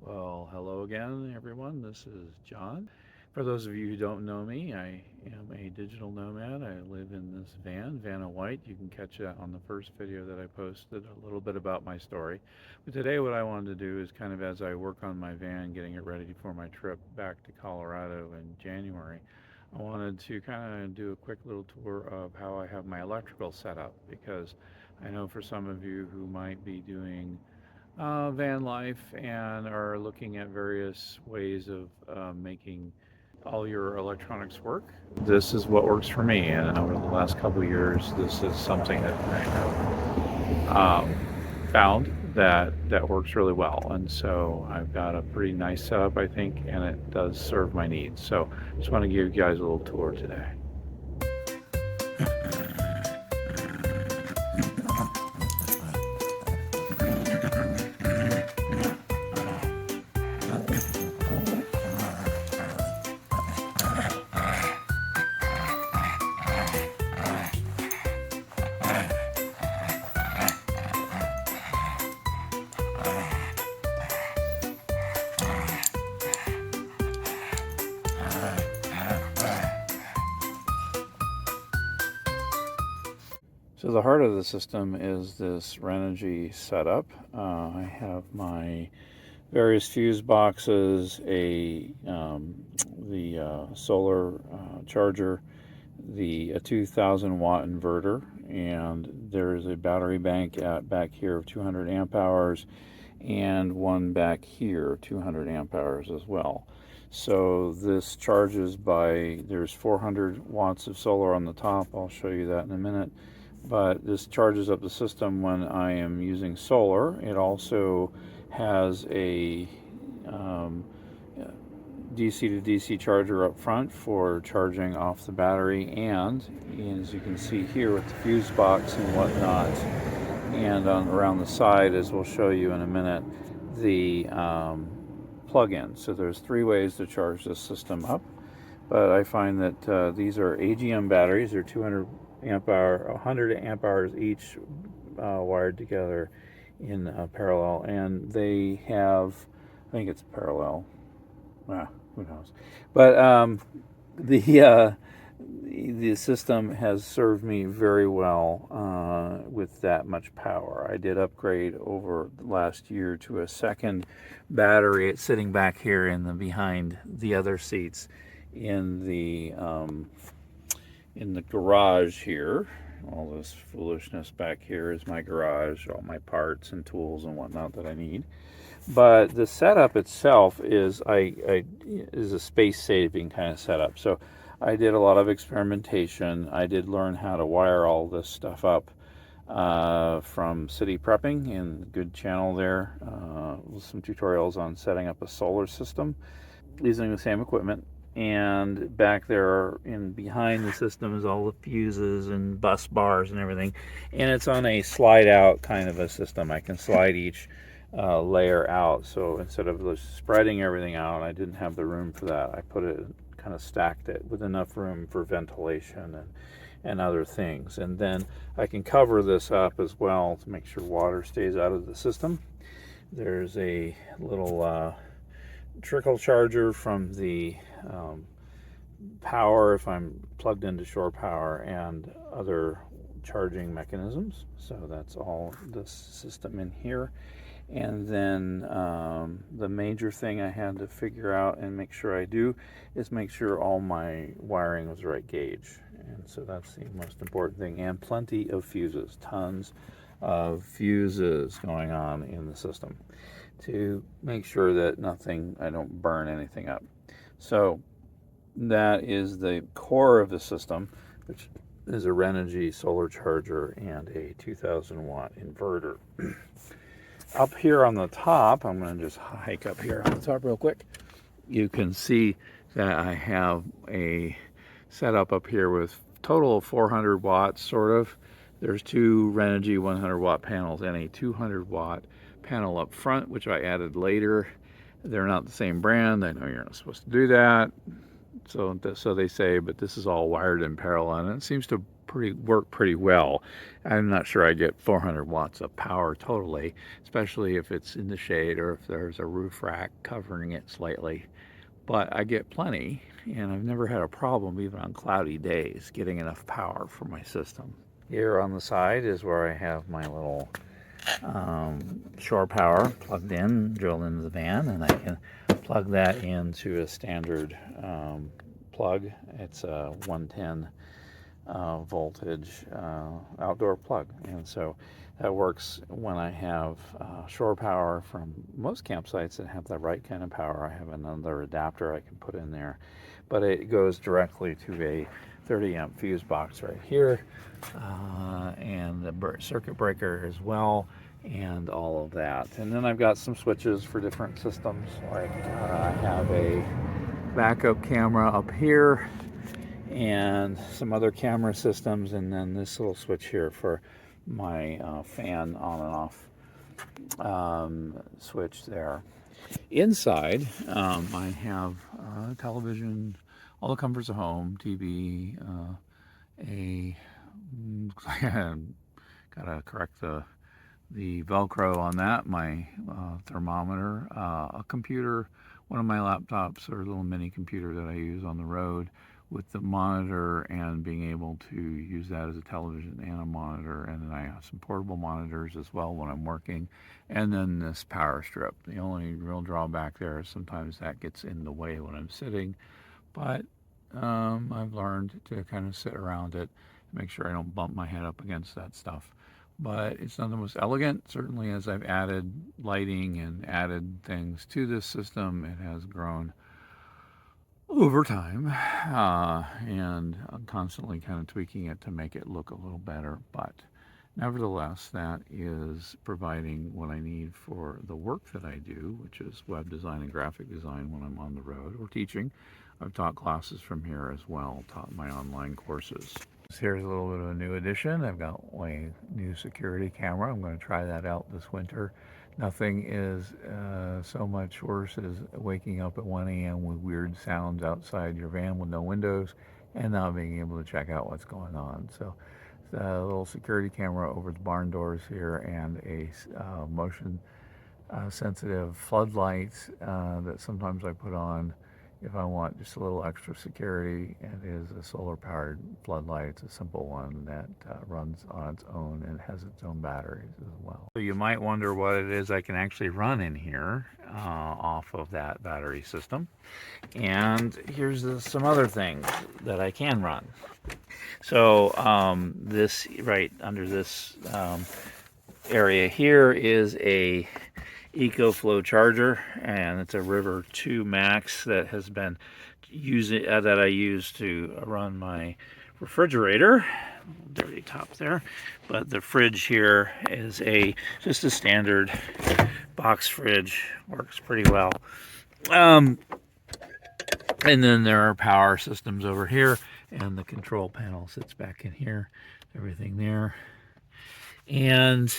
Well, hello again, everyone. This is John. For those of you who don't know me, I am a digital nomad. I live in this van of white. You can catch that on the first video that I posted, a little bit about my story. But today, what I wanted to do is kind of as I work on my van, getting it ready for my trip back to Colorado in January, I wanted to kind of do a quick little tour of how I have my electrical set up because I know for some of you who might be doing van life and are looking at various ways of making all your electronics work. This is what works for me, and over the last couple of years, this is something that I have found that works really well. And so I've got a pretty nice setup, I think, and it does serve my needs. So just want to give you guys a little tour today. So the heart of the system is this Renogy setup. I have my various fuse boxes, the solar charger, a 2,000 watt inverter, and there is a battery bank back here of 200 amp hours, and one back here 200 amp hours as well. So this charges there's 400 watts of solar on the top. I'll show you that in a minute. But this charges up the system when I am using solar. It also has a DC to DC charger up front for charging off the battery, and as you can see here with the fuse box and whatnot, and around the side, as we'll show you in a minute, the plug-in. So there's three ways to charge this system up, but I find that these are AGM batteries. They're 200 amp hour, 100 amp hours each, wired together in parallel, and they have, I think it's parallel. Who knows? But the system has served me very well with that much power. I did upgrade over the last year to a second battery. It's sitting back here behind the other seats in the garage here. All this foolishness back here is my garage, all my parts and tools and whatnot that I need. But the setup itself is a space-saving kind of setup. So I did a lot of experimentation. I did learn how to wire all this stuff up from City Prepping, and a good channel there with some tutorials on setting up a solar system using the same equipment. And back there behind the system is all the fuses and bus bars and everything, and it's on a slide out kind of a system. I can slide each layer out, so instead of just spreading everything out, I didn't have the room for that. I kind of stacked it with enough room for ventilation and other things, and then I can cover this up as well to make sure water stays out of the system. There's a little trickle charger from the power if I'm plugged into shore power, and other charging mechanisms. So that's all this system in here. And then the major thing I had to figure out and make sure I do is make sure all my wiring was the right gauge. And so that's the most important thing. And plenty of fuses, tons of fuses going on in the system to make sure that I don't burn anything up. So that is the core of the system, which is a Renogy solar charger and a 2,000 watt inverter. Up here on the top, I'm going to just hike up here on the top real quick. You can see that I have a setup up here with total of 400 watts, sort of. There's two Renogy 100 watt panels and a 200 watt panel up front, which I added later. They're not the same brand. I know you're not supposed to do that. So they say, but this is all wired in parallel, and it seems to work pretty well. I'm not sure I get 400 watts of power totally, especially if it's in the shade or if there's a roof rack covering it slightly. But I get plenty, and I've never had a problem even on cloudy days getting enough power for my system. Here on the side is where I have my little shore power plugged in, drilled into the van, and I can plug that into a standard plug. It's a 110 voltage outdoor plug, and so that works when I have shore power from most campsites that have the right kind of power. I have another adapter I can put in there, but it goes directly to a 30 amp fuse box right here, and the circuit breaker as well, and all of that. And then I've got some switches for different systems, like I have a backup camera up here and some other camera systems, and then this little switch here for my fan on and off switch there. Inside, I have television, all the comforts of home, TV, gotta correct the Velcro on that, my thermometer, a computer, one of my laptops, or a little mini computer that I use on the road, with the monitor and being able to use that as a television and a monitor. And then I have some portable monitors as well when I'm working. And then this power strip. The only real drawback there is sometimes that gets in the way when I'm sitting, but I've learned to kind of sit around it, make sure I don't bump my head up against that stuff. But it's not the most elegant. Certainly as I've added lighting and added things to this system, it has grown over time, and I'm constantly kind of tweaking it to make it look a little better. But nevertheless, that is providing what I need for the work that I do, which is web design and graphic design when I'm on the road or teaching. I've taught classes from here as well, taught my online courses. Here's a little bit of a new addition. I've got a new security camera. I'm going to try that out this winter. Nothing is so much worse as waking up at 1 a.m. with weird sounds outside your van with no windows and not being able to check out what's going on. So a little security camera over the barn doors here, and a motion sensitive floodlights that sometimes I put on if I want just a little extra security. It is a solar powered floodlight. It's a simple one that runs on its own and has its own batteries as well. So you might wonder what it is I can actually run in here off of that battery system. And here's some other things that I can run. So this right under this area here is a EcoFlow charger, and it's a River 2 Max that has been that I use to run my refrigerator. Dirty top there, but the fridge here is just a standard box fridge. Works pretty well. And then there are power systems over here, and the control panel sits back in here. Everything there, and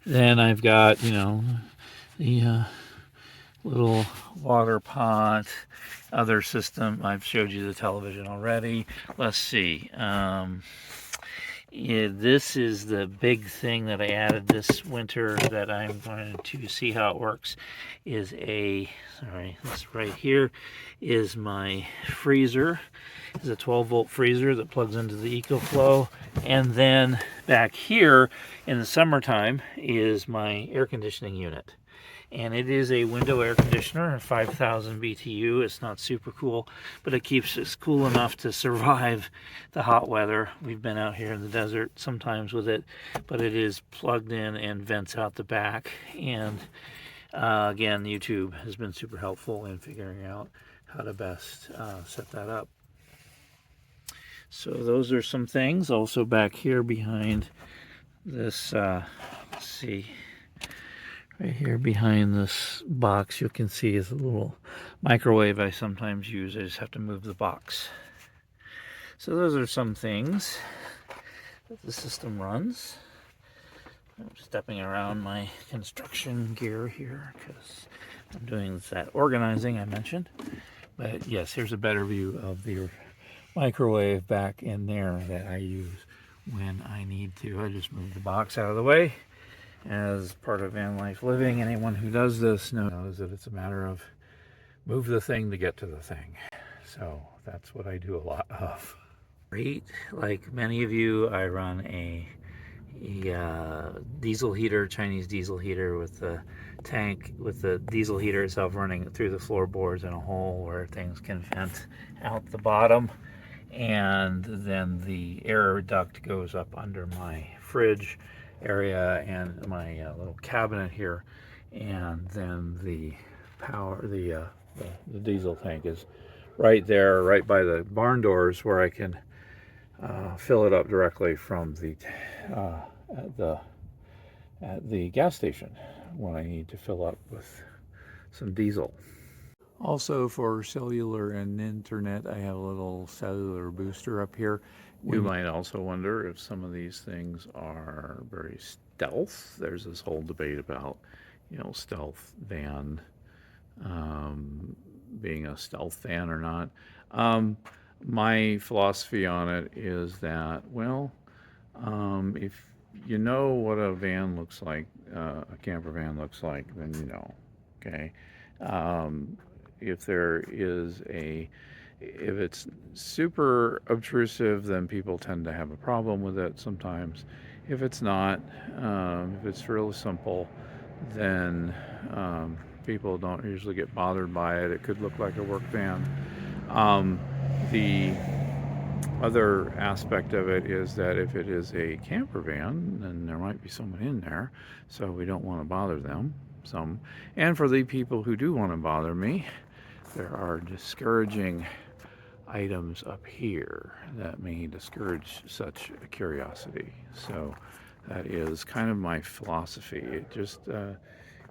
then I've got, the little water pot, other system. I've showed you the television already. Let's see. This is the big thing that I added this winter that I'm going to see how it works. This right here is my freezer. It's a 12-volt freezer that plugs into the EcoFlow. And then back here in the summertime is my air conditioning unit. And it is a window air conditioner, 5,000 BTU. It's not super cool, but it keeps us cool enough to survive the hot weather. We've been out here in the desert sometimes with it, but it is plugged in and vents out the back. And again, YouTube has been super helpful in figuring out how to best set that up. So those are some things. Also back here behind this, let's see, right here behind this box, you can see is a little microwave I sometimes use. I just have to move the box. So those are some things that the system runs. I'm stepping around my construction gear here because I'm doing that organizing I mentioned. But yes, here's a better view of the microwave back in there that I use when I need to. I just move the box out of the way. As part of van life living, anyone who does this knows that it's a matter of move the thing to get to the thing. So that's what I do a lot of. Great, like many of you, I run a diesel heater, Chinese diesel heater, with the tank, with the diesel heater itself running through the floorboards in a hole where things can vent out the bottom. And then the air duct goes up under my fridge area and my little cabinet here. And then the power, the diesel tank is right there, right by the barn doors, where I can fill it up directly from uh, at the at the gas station when I need to fill up with some diesel. Also, for cellular and internet, I have a little cellular booster up here. You might also wonder if some of these things are very stealth. There's this whole debate about, stealth van, being a stealth van or not. My philosophy on it is that, well, if you know what a van looks like, a camper van looks like, then you know, okay? If there is if it's super obtrusive, then people tend to have a problem with it sometimes. If it's not, if it's really simple, then people don't usually get bothered by it. It could look like a work van. The other aspect of it is that if it is a camper van, then there might be someone in there, so we don't want to bother them. And for the people who do want to bother me, there are discouraging items up here that may discourage such a curiosity. So that is kind of my philosophy. It just,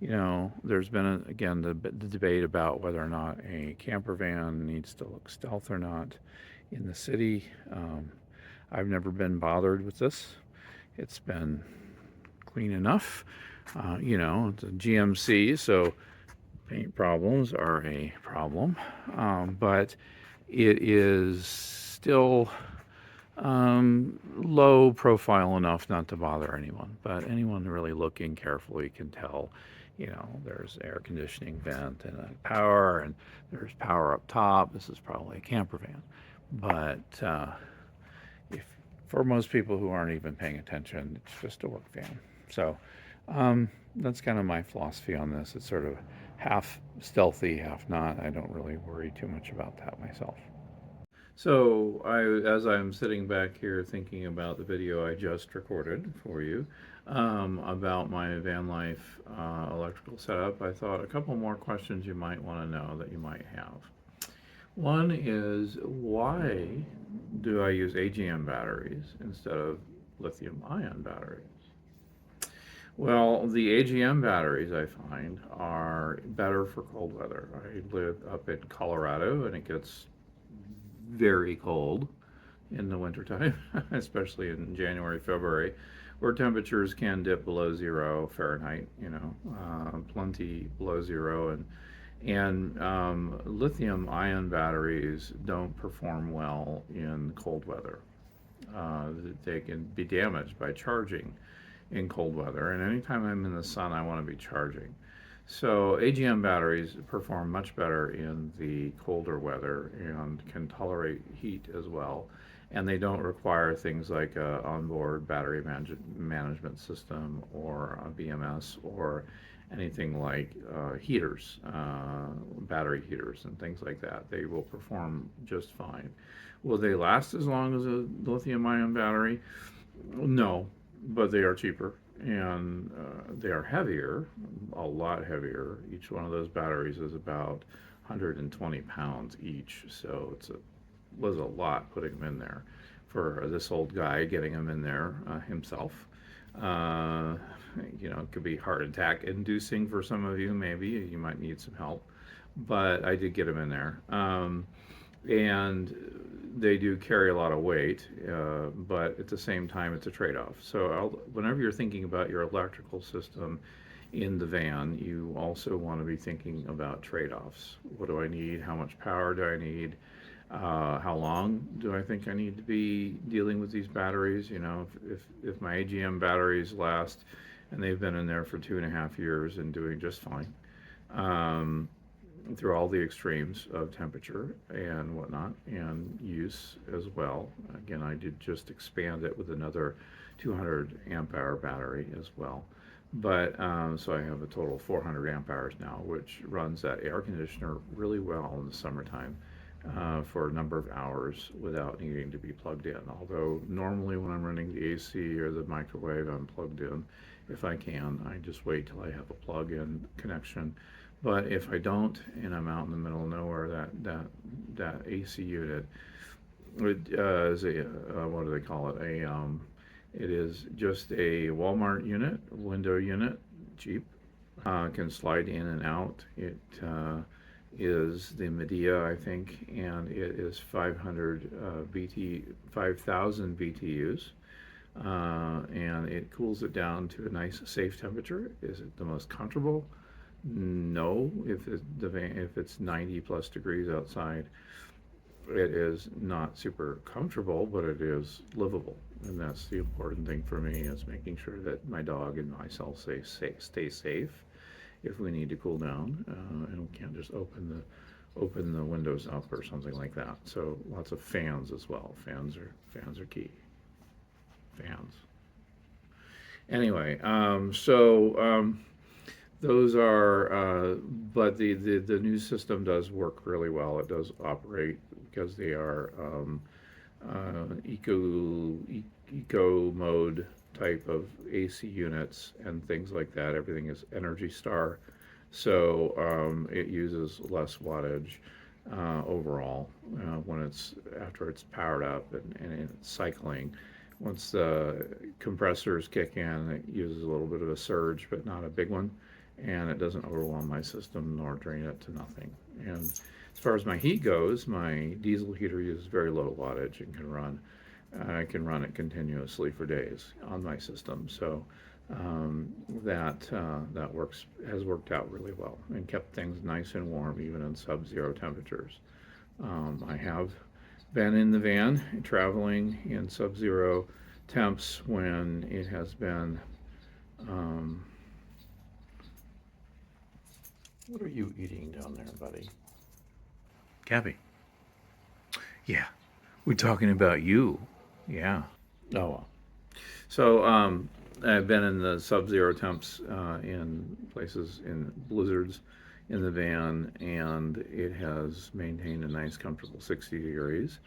there's been, again, the debate about whether or not a camper van needs to look stealth or not in the city. I've never been bothered with this. It's been clean enough. It's a GMC, so paint problems are a problem, but it is still low profile enough not to bother anyone. But anyone really looking carefully can tell, there's air conditioning vent and power, and there's power up top. This is probably a camper van. But if for most people who aren't even paying attention, it's just a work van. So that's kind of my philosophy on this. It's sort of half stealthy, half not. I don't really worry too much about that myself. So as I'm sitting back here thinking about the video I just recorded for you about my van life electrical setup, I thought a couple more questions you might want to know that you might have. One is, why do I use AGM batteries instead of lithium-ion batteries? Well, the AGM batteries, I find, are better for cold weather. I live up in Colorado, and it gets very cold in the wintertime, especially in January, February, where temperatures can dip below 0 Fahrenheit, plenty below 0. And lithium-ion batteries don't perform well in cold weather. They can be damaged by charging in cold weather, and anytime I'm in the sun, I want to be charging. So AGM batteries perform much better in the colder weather and can tolerate heat as well. And they don't require things like an onboard battery management system or a BMS or anything like heaters, battery heaters and things like that. They will perform just fine. Will they last as long as a lithium-ion battery? No, but they are cheaper, and they are heavier, a lot heavier. Each one of those batteries is about 120 pounds each, so was a lot putting them in there for this old guy getting them in there himself. It could be heart attack inducing for some of you. Maybe you might need some help, but I did get them in there. And they do carry a lot of weight, but at the same time, it's a trade-off. So whenever you're thinking about your electrical system in the van, you also want to be thinking about trade-offs. What do I need? How much power do I need? How long do I think I need to be dealing with these batteries? If my AGM batteries last, and they've been in there for 2.5 years and doing just fine, um, through all the extremes of temperature and whatnot, and use as well. Again, I did just expand it with another 200 amp hour battery as well. But so I have a total of 400 amp hours now, which runs that air conditioner really well in the summertime for a number of hours without needing to be plugged in. Although normally when I'm running the AC or the microwave, I'm plugged in. If I can, I just wait till I have a plug-in connection. But if I don't, and I'm out in the middle of nowhere, that AC unit, it is a what do they call it? It is just a Walmart unit, window unit, cheap. Can slide in and out. It is the Medea, I think, and it is 500 5,000 BTUs, and it cools it down to a nice, safe temperature. Is it the most comfortable? No. If it's 90 plus degrees outside, it is not super comfortable, but it is livable. And that's the important thing for me, is making sure that my dog and myself stay safe if we need to cool down, and we can't just open the windows up or something like that. So lots of fans as well. Fans are key. Fans. Anyway, those are, but the new system does work really well. It does operate because they are eco mode type of AC units and things like that. Everything is Energy Star, so it uses less wattage overall when it's after it's powered up and it's cycling. Once the compressors kick in, it uses a little bit of a surge, but not a big one, and it doesn't overwhelm my system nor drain it to nothing. And as far as my heat goes, my diesel heater uses very low wattage and I can run it continuously for days on my system. So that has worked out really well and kept things nice and warm even in sub-zero temperatures. I have been in the van traveling in sub-zero temps when it has been. Um, what are you eating down there, buddy? Gabby. Yeah, we're talking about you. Yeah. Oh well. So I've been in the sub-zero temps in places in blizzards in the van, and it has maintained a nice, comfortable 60 degrees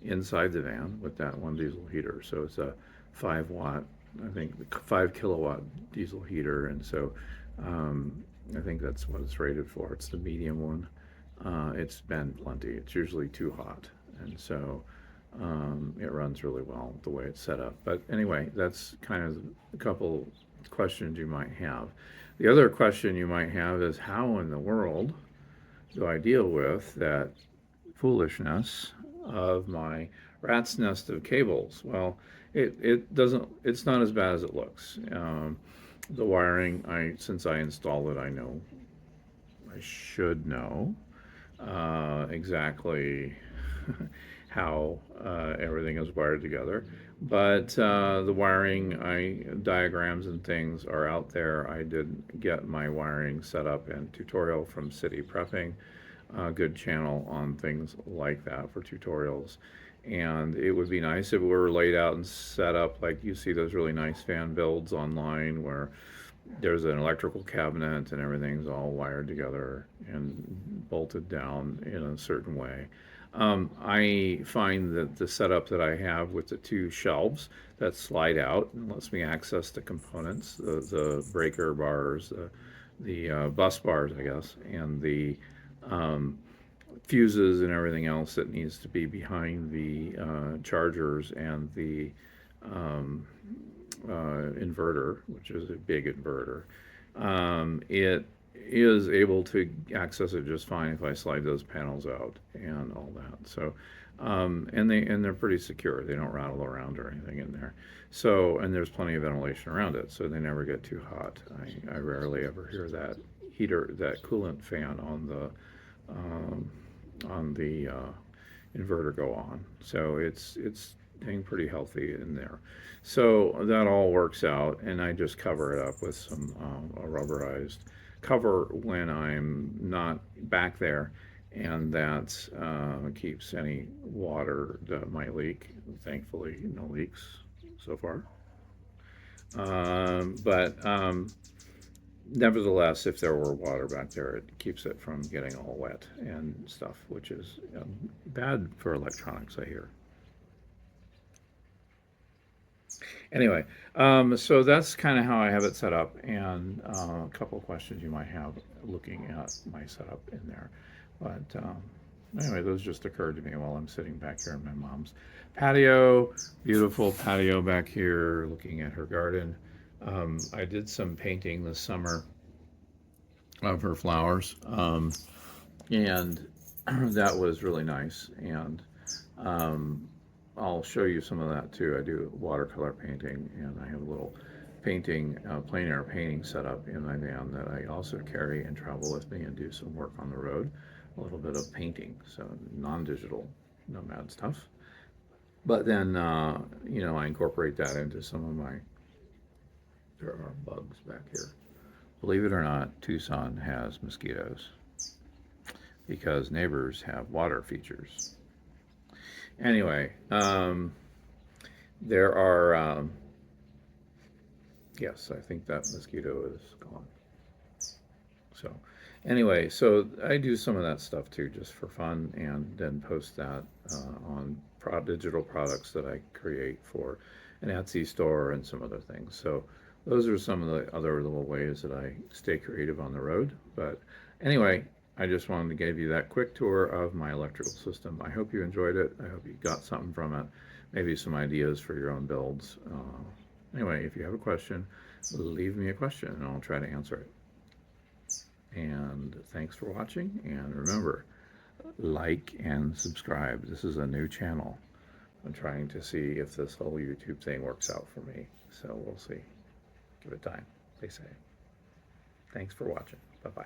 inside the van with that one diesel heater. So it's a 5 watt, I think 5 kilowatt diesel heater, and so I think that's what it's rated for. It's the medium one. It's been plenty. It's usually too hot, and so it runs really well the way it's set up. But anyway, that's kind of a couple questions you might have. The other question you might have is, how in the world do I deal with that foolishness of my rat's nest of cables? Well, it's not as bad as it looks. The wiring, since I installed it, I should know exactly how everything is wired together. But the wiring diagrams and things are out there. I did get my wiring set up in tutorial from City Prepping, a good channel on things like that for tutorials. And it would be nice if it were laid out and set up like you see those really nice fan builds online where there's an electrical cabinet and everything's all wired together and bolted down in a certain way. I find that the setup that I have with the two shelves that slide out and lets me access the components, the breaker bars, the bus bars, I guess, and the um, fuses and everything else that needs to be behind the chargers and the um, inverter, which is a big inverter. It is able to access it just fine if I slide those panels out and all that. So, they're pretty secure. They don't rattle around or anything in there. So, and there's plenty of ventilation around it, so they never get too hot. I rarely ever hear that coolant fan on the inverter go on. So it's staying pretty healthy in there. So that all works out, and I just cover it up with some a rubberized cover when I'm not back there, and that keeps any water that might leak. Thankfully, no leaks so far. But nevertheless, if there were water back there, it keeps it from getting all wet and stuff, which is bad for electronics, I hear. Anyway, so that's kind of how I have it set up, and a couple of questions you might have looking at my setup in there. But anyway, those just occurred to me while I'm sitting back here in my mom's patio. Beautiful patio back here, looking at her garden. I did some painting this summer of her flowers, and that was really nice. And um, I'll show you some of that too. I do watercolor painting, and I have a little painting, plein air painting set up in my van that I also carry and travel with me and do some work on the road. A little bit of painting, so non-digital Nomad stuff. But then, I incorporate that into some of my. There are bugs back here. Believe it or not, Tucson has mosquitoes because neighbors have water features. Anyway, there are, yes, I think that mosquito is gone. So, anyway, so I do some of that stuff too, just for fun, and then post that on digital products that I create for an Etsy store and some other things. So, those are some of the other little ways that I stay creative on the road. But anyway, I just wanted to give you that quick tour of my electrical system. I hope you enjoyed it. I hope you got something from it, maybe some ideas for your own builds. Anyway, if you have a question, leave me a question and I'll try to answer it. And thanks for watching. And remember, like and subscribe. This is a new channel. I'm trying to see if this whole YouTube thing works out for me. So we'll see. Give it time, they say. Thanks for watching. Bye-bye.